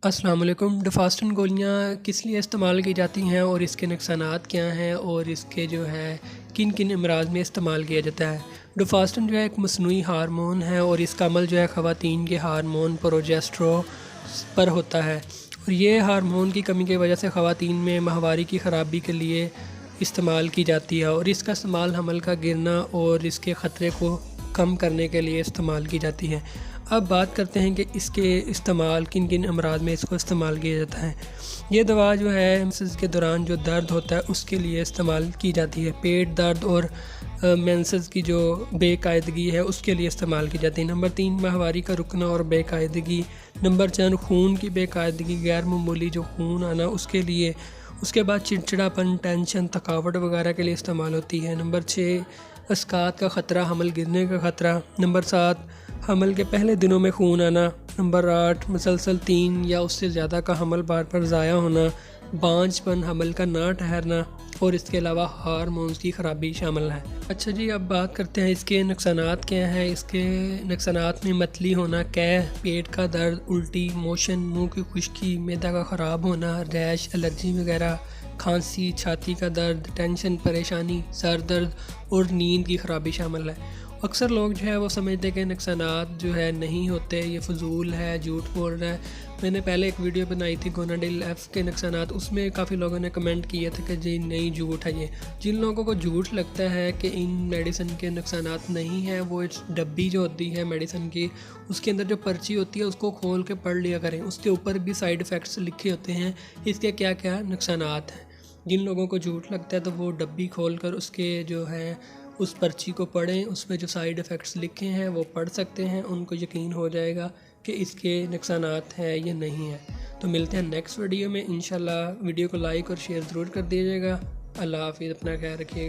अस्सलाम वालेकुम। डुफास्टन गोलियाँ किस लिए इस्तेमाल की जाती हैं और इसके नुकसानात क्या हैं और इसके जो है किन किन अमराज में इस्तेमाल किया जाता है। डुफास्टन जो है एक मसनूई हार्मोन है और इसका अमल जो है ख़वातीन के हार्मोन प्रोजेस्टेरोन पर होता है और ये हार्मोन की कमी की वजह से ख़वातीन में माहवारी की ख़राबी के लिए इस्तेमाल की जाती है और इसका इस्तेमाल हमल का गिरना और इसके ख़तरे को कम करने के लिए इस्तेमाल की जाती है। अब बात करते हैं कि इसके इस्तेमाल किन किन अमराज में इसको इस्तेमाल किया जाता है। ये दवा जो है मेंसेस के दौरान जो दर्द होता है उसके लिए इस्तेमाल की जाती है। पेट दर्द और मेंसेस की जो बेकायदगी है उसके लिए इस्तेमाल की जाती है। नंबर 3 माहवारी का रुकना और बेकायदगी। नंबर 4 खून की बेकायदगी, गैर मामूली जो खून आना उसके लिए। उसके बाद चिड़चिड़ापन, टेंशन, थकावट वगैरह के लिए इस्तेमाल होती है। नंबर 6 अस्कात का ख़तरा, हमल गिरने का ख़तरा। नंबर 7 हमल के पहले दिनों में खून आना। नंबर 8 मुसलसल 3 या उससे ज़्यादा का हमल बार बार ज़ाया होना, बांझपन, हमल का ना ठहरना और इसके अलावा हार्मोन्स की ख़राबी शामिल है। अच्छा जी, अब बात करते हैं इसके नुकसानात क्या हैं। इसके नुकसानात में मतली होना, कैह, पेट का दर्द, उल्टी, मोशन, मुंह की खुश्की, मैदा का ख़राब होना, रैश, एलर्जी वगैरह, खांसी, छाती का दर्द, टेंशन, परेशानी, सर दर्द और नींद की ख़राबी शामिल है। अक्सर लोग जो है वो समझते हैं कि नुकसानात जो है नहीं होते, ये फजूल है, झूठ बोल रहा है। मैंने पहले एक वीडियो बनाई थी गोनाडिल एफ के नुकसानात, उसमें काफ़ी लोगों ने कमेंट किए थे कि जी नहीं, झूठ है ये। जिन लोगों को झूठ लगता है कि इन मेडिसिन के नुकसानात नहीं हैं, वो इस डब्बी जो होती है मेडिसिन की, उसके अंदर जो पर्ची होती है उसको खोल के पढ़ लिया करें। उसके ऊपर भी साइड इफ़ेक्ट्स लिखे होते हैं, इसके क्या क्या नुकसानात हैं। जिन लोगों को झूठ लगता है तो वो डब्बी खोल कर उसके जो है उस पर्ची को पढ़ें, उसमें जो साइड इफ़ेक्ट्स लिखे हैं वो पढ़ सकते हैं, उनको यकीन हो जाएगा कि इसके नुकसानात हैं या नहीं है। तो मिलते हैं नेक्स्ट वीडियो में इंशाल्लाह। वीडियो को लाइक और शेयर ज़रूर कर दीजिएगा। अल्लाह हाफ़िज़, अपना ख्याल रखिएगा।